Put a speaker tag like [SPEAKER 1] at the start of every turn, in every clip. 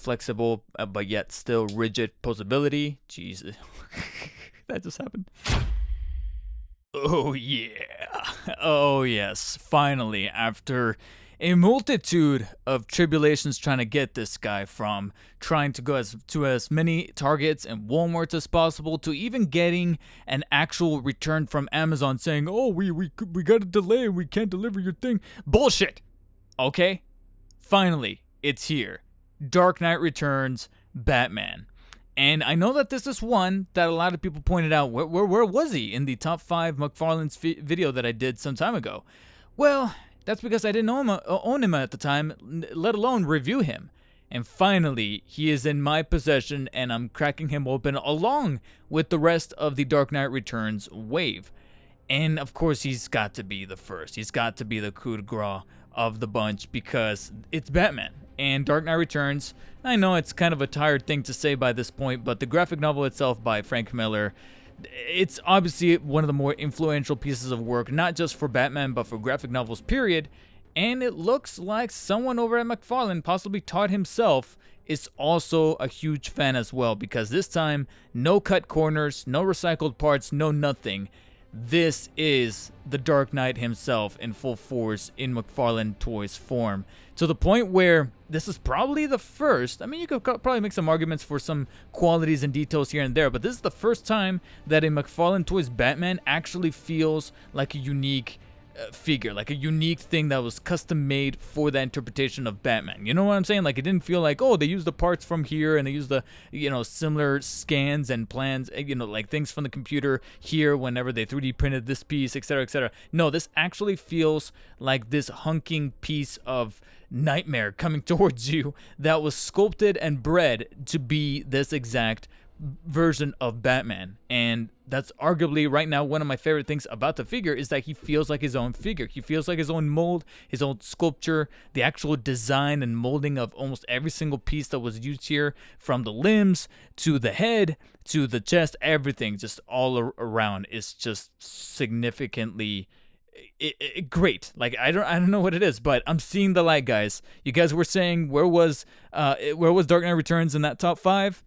[SPEAKER 1] flexible but yet still rigid posability. Jesus, that just happened. Oh yeah. Oh yes. Finally, after a multitude of tribulations trying to get this guy, from trying to go to as many Targets and Walmarts as possible, to even getting an actual return from Amazon saying, "Oh, we got a delay, we can't deliver your thing." Bullshit. Okay? Finally, it's here. Dark Knight Returns, Batman. And I know that this is one that a lot of people pointed out. Where was he in the top 5 McFarlane's video that I did some time ago? Well, that's because I didn't own him at the time, let alone review him. And finally, he is in my possession, and I'm cracking him open along with the rest of the Dark Knight Returns wave. And of course, he's got to be the first. He's got to be the coup de grace of the bunch, because it's Batman. And Dark Knight Returns, I know it's kind of a tired thing to say by this point, but the graphic novel itself by Frank Miller, it's obviously one of the more influential pieces of work, not just for Batman, but for graphic novels, period. And it looks like someone over at McFarlane, possibly Todd himself, is also a huge fan as well, because this time, no cut corners, no recycled parts, no nothing. This is the Dark Knight himself in full force in McFarlane Toys form, to the point where this is probably the first. I mean, you could probably make some arguments for some qualities and details here and there, but this is the first time that a McFarlane Toys Batman actually feels like a unique figure, like a unique thing that was custom made for that interpretation of Batman. You know what I'm saying? Like, it didn't feel like, oh, they used the parts from here and they used the, similar scans and plans, like things from the computer here whenever they 3D printed this piece, etc., etc. No, this actually feels like this hunking piece of nightmare coming towards you that was sculpted and bred to be this exact version of Batman. And that's arguably right now one of my favorite things about the figure, is that he feels like his own figure. He feels like his own mold, his own sculpture, the actual design and molding of almost every single piece that was used here, from the limbs to the head to the chest, everything just all around is just significantly great. Like, I don't know what it is, but I'm seeing the light, guys. You guys were saying where was Dark Knight Returns in that top 5?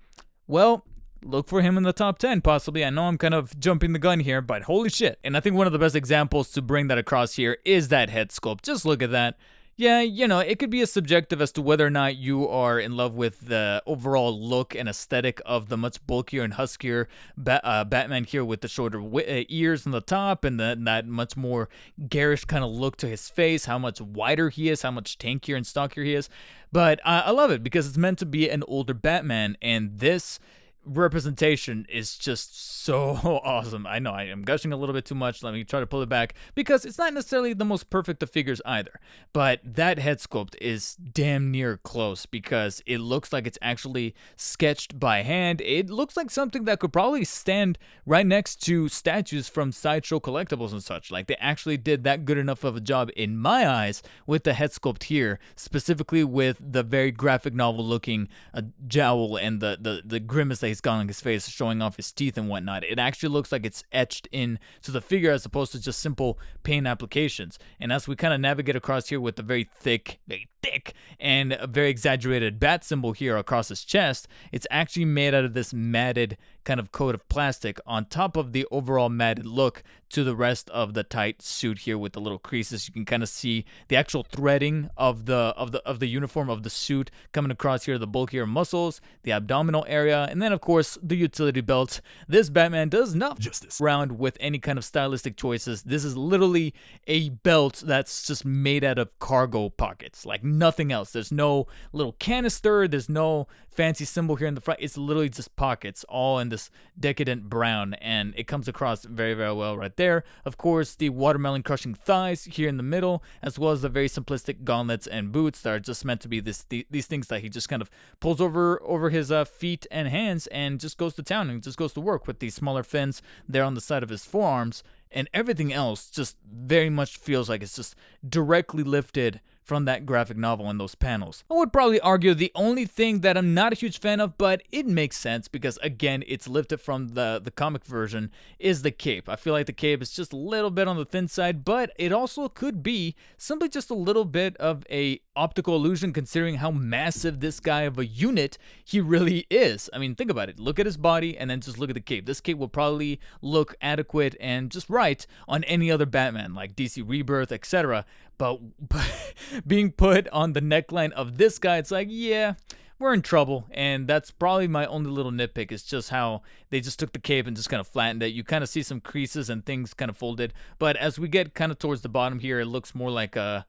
[SPEAKER 1] Well, look for him in the top 10, possibly. I know I'm kind of jumping the gun here, but holy shit. And I think one of the best examples to bring that across here is that head sculpt. Just look at that. Yeah, it could be a subjective as to whether or not you are in love with the overall look and aesthetic of the much bulkier and huskier Batman here, with the shorter ears on the top and that much more garish kind of look to his face, how much wider he is, how much tankier and stockier he is. But I love it because it's meant to be an older Batman, and this representation is just so awesome. I know I am gushing a little bit too much. Let me try to pull it back, because it's not necessarily the most perfect of figures either, but that head sculpt is damn near close, because it looks like it's actually sketched by hand. It looks like something that could probably stand right next to statues from Sideshow Collectibles and such. Like, they actually did that good enough of a job in my eyes with the head sculpt here, specifically with the very graphic novel looking jowl and the grimace that he's got on his face, showing off his teeth and whatnot. It actually looks like it's etched in to the figure as opposed to just simple paint applications. And as we kind of navigate across here with the very thick and a very exaggerated bat symbol here across his chest, it's actually made out of this matted kind of coat of plastic on top of the overall matted look to the rest of the tight suit here with the little creases. You can kind of see the actual threading of the uniform of the suit coming across here, the bulkier muscles, the abdominal area, and then of course the utility belt. This Batman does not justice around with any kind of stylistic choices. This is literally a belt that's just made out of cargo pockets, like nothing else. There's no little canister, there's no fancy symbol here in the front. It's literally just pockets, all in this decadent brown, and it comes across very, very well right there. Of course, the watermelon crushing thighs here in the middle, as well as the very simplistic gauntlets and boots that are just meant to be these things that he just kind of pulls over his feet and hands and just goes to town and just goes to work with these smaller fins there on the side of his forearms. And everything else just very much feels like it's just directly lifted from that graphic novel and those panels. I would probably argue the only thing that I'm not a huge fan of, but it makes sense because again, it's lifted from the comic version, is the cape. I feel like the cape is just a little bit on the thin side, but it also could be simply just a little bit of a optical illusion considering how massive this guy of a unit he really is. I mean, think about it. Look at his body and then just look at the cape. This cape will probably look adequate and just right on any other Batman like DC Rebirth, etc. But being put on the neckline of this guy, it's like, yeah, we're in trouble. And that's probably my only little nitpick, is just how they just took the cape and just kind of flattened it. You kind of see some creases and things kind of folded. But as we get kind of towards the bottom here, it looks more like a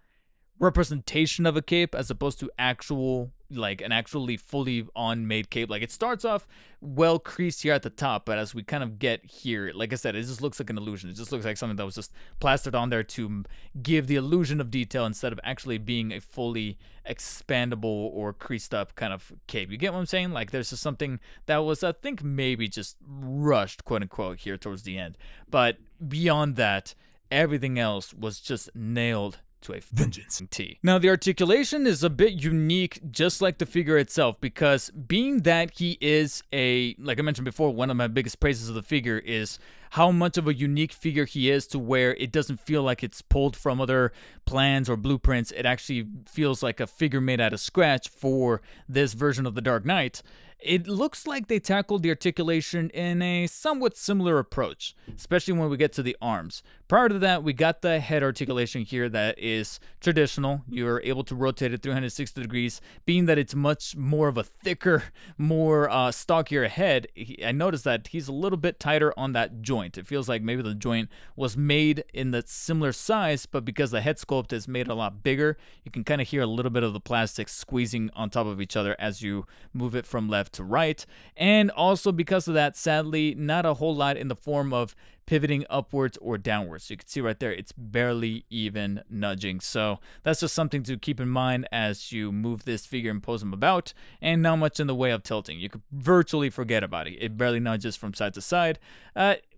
[SPEAKER 1] representation of a cape as opposed to an actually fully on made cape. Like, it starts off well creased here at the top, but as we kind of get here, like I said, it just looks like an illusion. It just looks like something that was just plastered on there to give the illusion of detail instead of actually being a fully expandable or creased up kind of cape. You get what I'm saying? Like, there's just something that was, I think, maybe just rushed, quote unquote, here towards the end. But beyond that, everything else was just nailed to a vengeance. Now, the articulation is a bit unique, just like the figure itself, because being that he is like I mentioned before, one of my biggest praises of the figure is how much of a unique figure he is, to where it doesn't feel like it's pulled from other plans or blueprints. It actually feels like a figure made out of scratch for this version of the Dark Knight. It looks like they tackled the articulation in a somewhat similar approach, especially when we get to the arms. Prior to that, we got the head articulation here that is traditional. You're able to rotate it 360 degrees, being that it's much more of a thicker, more stockier head. I noticed that he's a little bit tighter on that joint. It feels like maybe the joint was made in the similar size, but because the head sculpt is made a lot bigger, you can kind of hear a little bit of the plastic squeezing on top of each other as you move it from left to right. And also because of that, sadly, not a whole lot in the form of pivoting upwards or downwards. So you can see right there, it's barely even nudging. So that's just something to keep in mind as you move this figure and pose him about, and not much in the way of tilting. You could virtually forget about it. It barely nudges from side to side,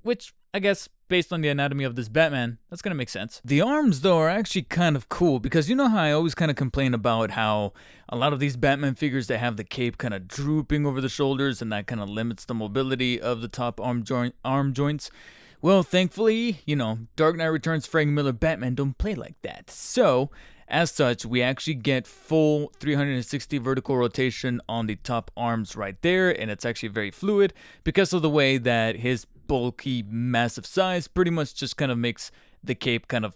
[SPEAKER 1] which I guess based on the anatomy of this Batman, that's gonna make sense. The arms, though, are actually kind of cool, because you know how I always kind of complain about how a lot of these Batman figures, they have the cape kind of drooping over the shoulders, and that kind of limits the mobility of the top arm joints. Well, thankfully, Dark Knight Returns Frank Miller Batman don't play like that. So, as such, we actually get full 360 vertical rotation on the top arms right there, and it's actually very fluid because of the way that his bulky, massive size pretty much just kind of makes the cape kind of,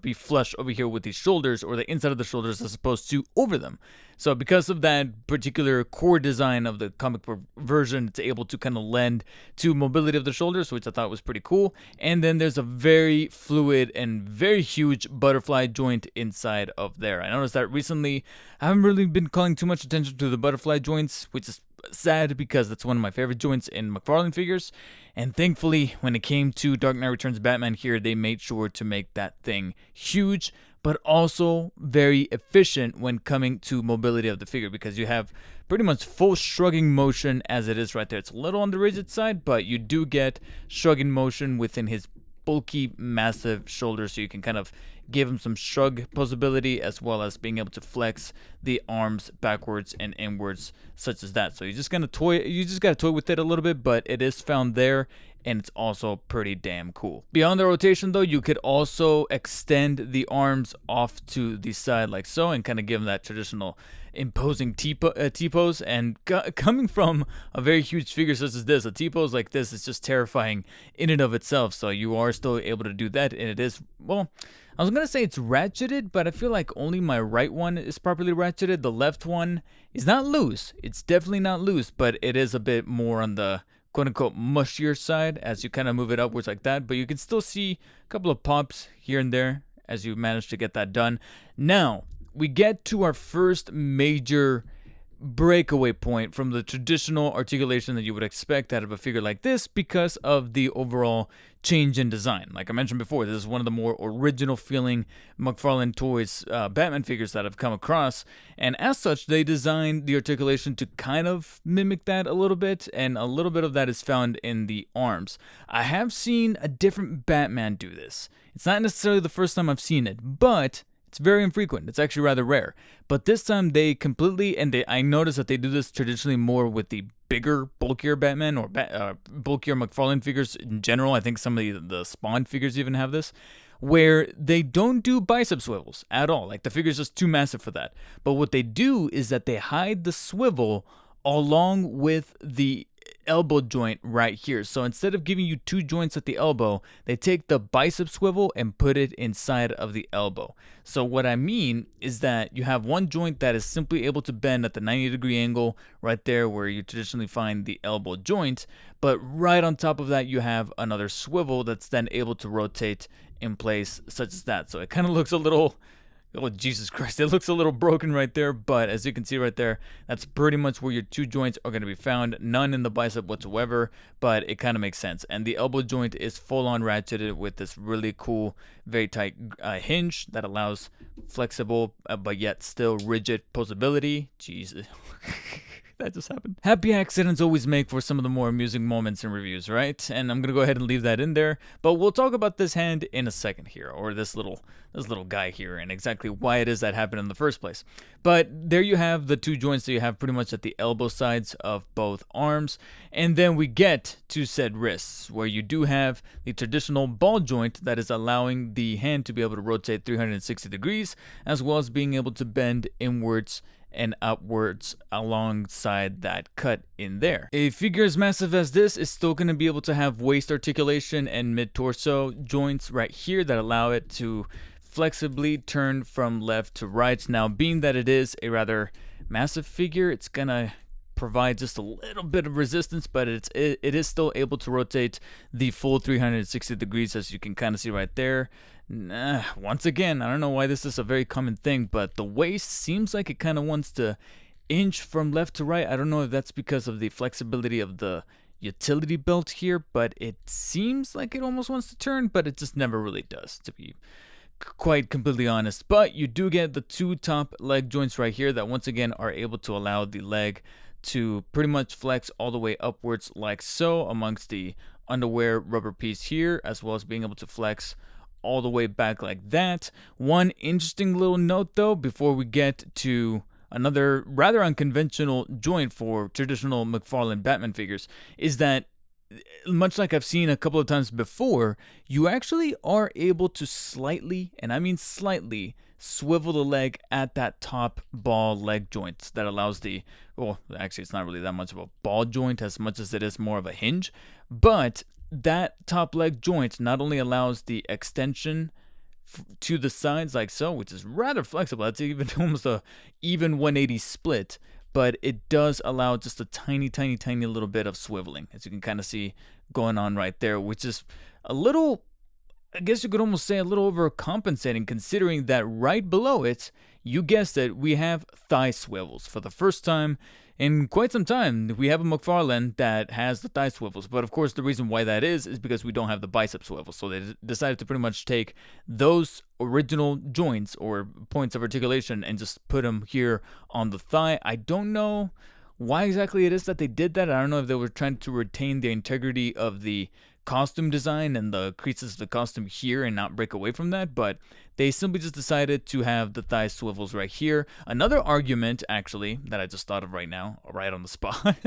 [SPEAKER 1] be flush over here with the shoulders, or the inside of the shoulders, as opposed to over them. So because of that particular core design of the comic book version, it's able to kind of lend to mobility of the shoulders, which I thought was pretty cool. And then there's a very fluid and very huge butterfly joint inside of there. I noticed that recently I haven't really been calling too much attention to the butterfly joints, which is sad because that's one of my favorite joints in McFarlane figures. And thankfully, when it came to Dark Knight Returns Batman here, they made sure to make that thing huge, but also very efficient when coming to mobility of the figure, because you have pretty much full shrugging motion as it is right there. It's a little on the rigid side, but you do get shrugging motion within his bulky, massive shoulders, so you can kind of give him some shrug posability, as well as being able to flex the arms backwards and inwards, such as that. So you just gotta toy with it a little bit, but it is found there, and it's also pretty damn cool. Beyond the rotation, though, you could also extend the arms off to the side like so, and kind of give them that traditional imposing T-pose. And coming from a very huge figure such as this, a T-pose like this is just terrifying in and of itself. So you are still able to do that, and it is, well, I was going to say it's ratcheted, but I feel like only my right one is properly ratcheted. The left one is not loose. It's definitely not loose, but it is a bit more on the quote-unquote mushier side as you kind of move it upwards like that. But you can still see a couple of pops here and there as you manage to get that done. Now, we get to our first major breakaway point from the traditional articulation that you would expect out of a figure like this, because of the overall change in design. Like I mentioned before, this is one of the more original feeling McFarlane Toys Batman figures that I've come across, and as such, they designed the articulation to kind of mimic that a little bit, and a little bit of that is found in the arms. I have seen a different Batman do this. It's not necessarily the first time I've seen it, but It's very infrequent. It's actually rather rare. But this time they completely, I noticed that they do this traditionally more with the bigger, bulkier Batman or bulkier McFarlane figures in general. I think some of the Spawn figures even have this, where they don't do bicep swivels at all. Like the figure's just too massive for that. But what they do is that they hide the swivel along with the elbow joint right here. So instead of giving you two joints at the elbow, they take the bicep swivel and put it inside of the elbow. So what I mean is that you have one joint that is simply able to bend at the 90-degree angle right there where you traditionally find the elbow joint, but right on top of that you have another swivel that's then able to rotate in place such as that. So it kind of looks a little, oh, Jesus Christ, it looks a little broken right there, but as you can see right there, that's pretty much where your two joints are going to be found. None in the bicep whatsoever, but it kind of makes sense. And the elbow joint is full-on ratcheted with this really cool, very tight hinge that allows flexible, but yet still rigid posability. Jesus. That just happened. Happy accidents always make for some of the more amusing moments in reviews, right? And I'm gonna go ahead and leave that in there. But we'll talk about this hand in a second here, or this little guy here, and exactly why it is that happened in the first place. But there you have the two joints that you have pretty much at the elbow sides of both arms, and then we get to said wrists, where you do have the traditional ball joint that is allowing the hand to be able to rotate 360 degrees, as well as being able to bend inwards and upwards alongside that cut in there. A figure as massive as this is still going to be able to have waist articulation and mid-torso joints right here that allow it to flexibly turn from left to right. Now, being that it is a rather massive figure, it's going to provide just a little bit of resistance, but it is still able to rotate the full 360 degrees, as you can kind of see right there. Once again, I don't know why this is a very common thing, but the waist seems like it kind of wants to inch from left to right. I don't know if that's because of the flexibility of the utility belt here, but it seems like it almost wants to turn, but it just never really does, to be quite completely honest. But you do get the two top leg joints right here that once again are able to allow the leg to pretty much flex all the way upwards like so amongst the underwear rubber piece here, as well as being able to flex all the way back like that. One interesting little note though, before we get to another rather unconventional joint for traditional McFarlane Batman figures, is that much like I've seen a couple of times before, you actually are able to slightly, and I mean slightly, swivel the leg at that top ball leg joint that allows the, well, actually it's not really that much of a ball joint as much as it is more of a hinge, but that top leg joint not only allows the extension to the sides like so, which is rather flexible, that's even almost a even 180 split, but it does allow just a tiny little bit of swiveling, as you can kind of see going on right there, which is a little, I guess you could almost say a little overcompensating, considering that right below it, you guessed it, we have thigh swivels. For the first time in quite some time, we have a McFarlane that has the thigh swivels. But of course, the reason why that is because we don't have the bicep swivels. So they decided to pretty much take those original joints or points of articulation and just put them here on the thigh. I don't know why exactly it is that they did that. I don't know if they were trying to retain the integrity of the costume design and the creases of the costume here and not break away from that, but they simply just decided to have the thigh swivels right here. Another argument, actually, that I just thought of right now, right on the spot,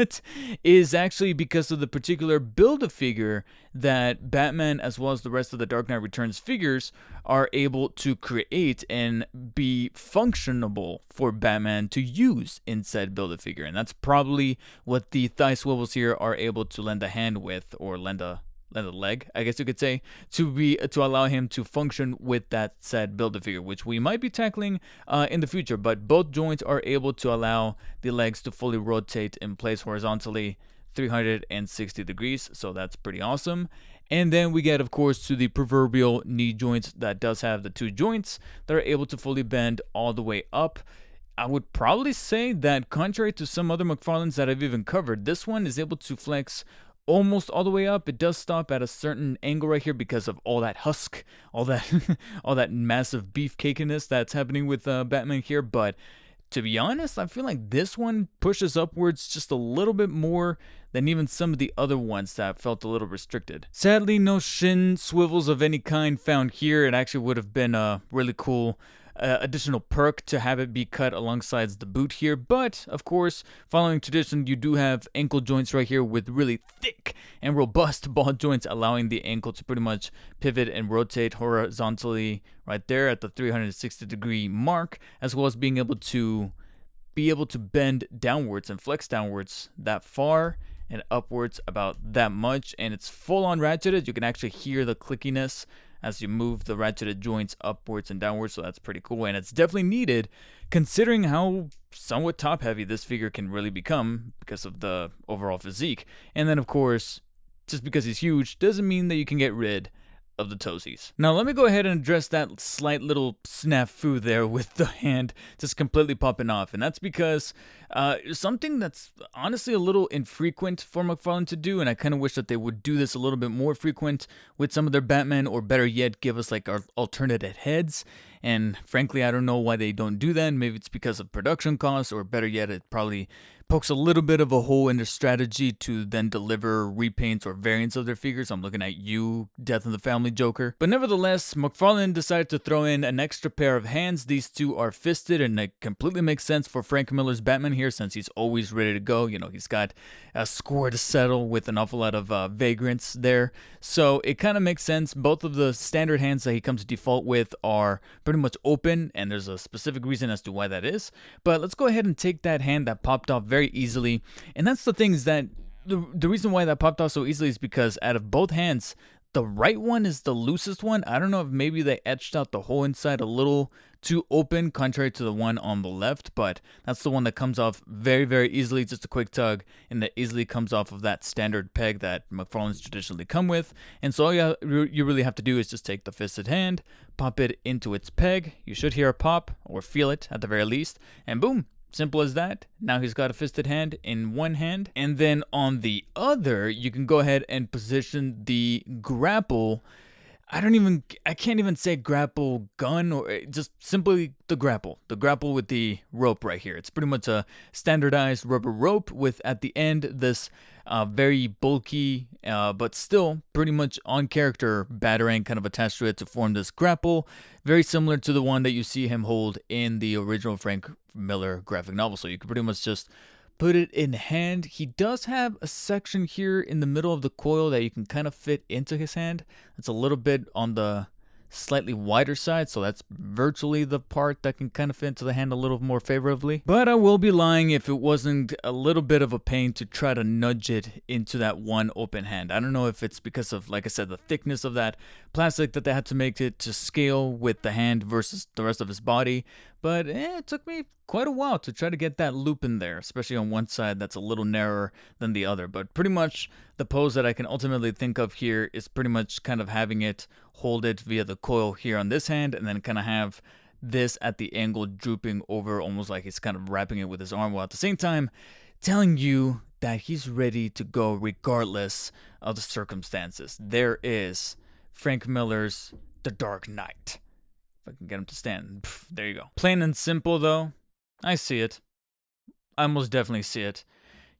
[SPEAKER 1] is actually because of the particular Build-A-Figure that Batman, as well as the rest of the Dark Knight Returns figures, are able to create and be functionable for Batman to use in said Build-A-Figure. And that's probably what the thigh swivels here are able to lend a hand with, or lend a leg, I guess you could say, to allow him to function with that said Build-A-Figure, which we might be tackling in the future. But both joints are able to allow the legs to fully rotate in place horizontally 360 degrees, so that's pretty awesome. And then we get, of course, to the proverbial knee joint that does have the two joints that are able to fully bend all the way up. I would probably say that contrary to some other McFarlanes that I've even covered, this one is able to flex almost all the way up. It does stop at a certain angle right here because of all that husk, all that all that massive beefcakiness that's happening with Batman here. But to be honest, I feel like this one pushes upwards just a little bit more than even some of the other ones that felt a little restricted. Sadly, no shin swivels of any kind found here. It actually would have been really cool additional perk to have it be cut alongside the boot here. But of course, following tradition, you do have ankle joints right here with really thick and robust ball joints, allowing the ankle to pretty much pivot and rotate horizontally right there at the 360-degree mark, as well as being able to bend downwards and flex downwards that far and upwards about that much. And it's full on ratcheted. You can actually hear the clickiness as you move the ratcheted joints upwards and downwards, so that's pretty cool. And it's definitely needed considering how somewhat top heavy this figure can really become because of the overall physique. And then of course, just because he's huge doesn't mean that you can get rid of the toesies. Now let me go ahead and address that slight little snafu there with the hand just completely popping off, and that's because something that's honestly a little infrequent for McFarlane to do, and I kind of wish that they would do this a little bit more frequent with some of their Batman, or better yet, give us like our alternative heads. And frankly, I don't know why they don't do that. Maybe it's because of production costs, or better yet, it probably pokes a little bit of a hole in their strategy to then deliver repaints or variants of their figures. I'm looking at you, Death in the Family Joker. But nevertheless, McFarlane decided to throw in an extra pair of hands. These two are fisted, and it completely makes sense for Frank Miller's Batman here, since he's always ready to go. You know, he's got a score to settle with an awful lot of vagrants there. So it kind of makes sense. Both of the standard hands that he comes to default with are pretty much open, and there's a specific reason as to why that is. But let's go ahead and take that hand that popped off very easily. And that's the thing, is that the reason why that popped off so easily is because out of both hands, the right one is the loosest one. I don't know if maybe they etched out the hole inside a little too open, contrary to the one on the left, but that's the one that comes off very, very easily. Just a quick tug, and that easily comes off of that standard peg that McFarlane's traditionally come with. And so all you really have to do is just take the fisted hand, pop it into its peg. You should hear a pop, or feel it at the very least, and boom. Simple as that. Now he's got a fisted hand in one hand. And then on the other, you can go ahead and position the grapple. I can't even say grapple gun, or just simply the grapple. The grapple with the rope right here. It's pretty much a standardized rubber rope with, at the end, this very bulky, but still pretty much on character batarang kind of attached to it to form this grapple. Very similar to the one that you see him hold in the original Frank Miller graphic novel. So you can pretty much just put it in hand. He does have a section here in the middle of the coil that you can kind of fit into his hand. It's a little bit on the slightly wider side, so that's virtually the part that can kind of fit into the hand a little more favorably. But I will be lying if it wasn't a little bit of a pain to try to nudge it into that one open hand. I don't know if it's because of, like I said, the thickness of that plastic that they had to make it to scale with the hand versus the rest of his body, but it took me quite a while to try to get that loop in there, especially on one side that's a little narrower than the other. But pretty much the pose that I can ultimately think of here is pretty much kind of having it hold it via the coil here on this hand, and then kind of have this at the angle drooping over, almost like he's kind of wrapping it with his arm, while at the same time telling you that he's ready to go regardless of the circumstances. There is Frank Miller's The Dark Knight. If I can get him to stand. There you go. Plain and simple though. I see it. I most definitely see it.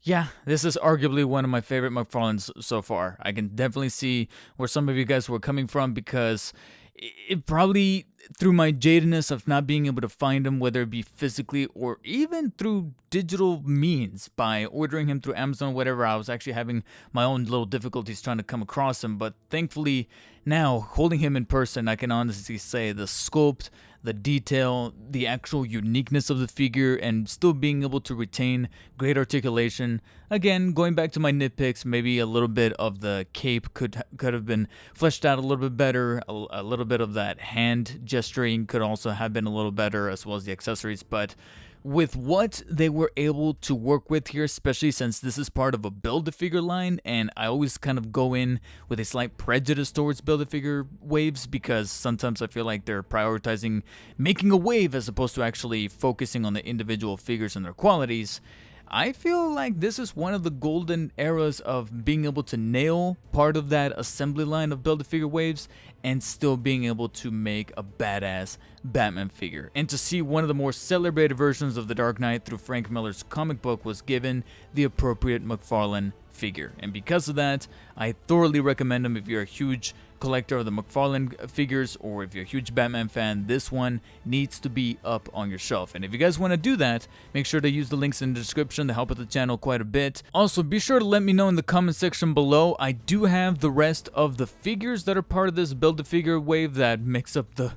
[SPEAKER 1] Yeah, this is arguably one of my favorite McFarlane's so far. I can definitely see where some of you guys were coming from, because it probably, through my jadedness of not being able to find him, whether it be physically or even through digital means, by ordering him through Amazon or whatever, I was actually having my own little difficulties trying to come across him. But thankfully, now, holding him in person, I can honestly say the sculpt, the detail, the actual uniqueness of the figure, and still being able to retain great articulation. Again, going back to my nitpicks, maybe a little bit of the cape could have been fleshed out a little bit better. A little bit of that hand gesturing could also have been a little better, as well as the accessories. But with what they were able to work with here, especially since this is part of a Build-A-Figure line, and I always kind of go in with a slight prejudice towards Build-A-Figure waves, because sometimes I feel like they're prioritizing making a wave as opposed to actually focusing on the individual figures and their qualities. I feel like this is one of the golden eras of being able to nail part of that assembly line of Build-A-Figure waves and still being able to make a badass Batman figure. And to see one of the more celebrated versions of the Dark Knight through Frank Miller's comic book was given the appropriate McFarlane figure. And because of that, I thoroughly recommend them if you're a huge collector of the McFarlane figures, or if you're a huge Batman fan. This one needs to be up on your shelf. And if you guys want to do that, make sure to use the links in the description to help out the channel quite a bit. Also, be sure to let me know in the comment section below. I do have the rest of the figures that are part of this Build-A-Figure wave that mix up the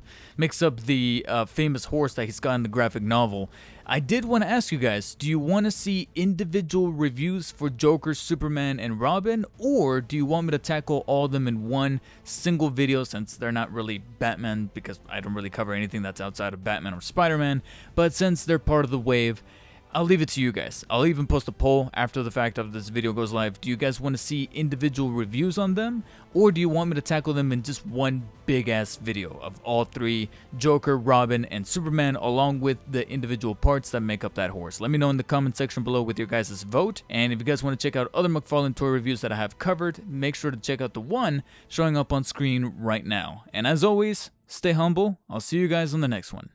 [SPEAKER 1] famous horse that he's got in the graphic novel. I did want to ask you guys, do you want to see individual reviews for Joker, Superman, and Robin, or do you want me to tackle all of them in one single video, since they're not really Batman, because I don't really cover anything that's outside of Batman or Spider-Man, but since they're part of the wave, I'll leave it to you guys. I'll even post a poll after the fact of this video goes live. Do you guys want to see individual reviews on them, or do you want me to tackle them in just one big ass video of all three, Joker, Robin, and Superman, along with the individual parts that make up that horse? Let me know in the comment section below with your guys' vote. And if you guys want to check out other McFarlane toy reviews that I have covered, make sure to check out the one showing up on screen right now. And as always, stay humble. I'll see you guys on the next one.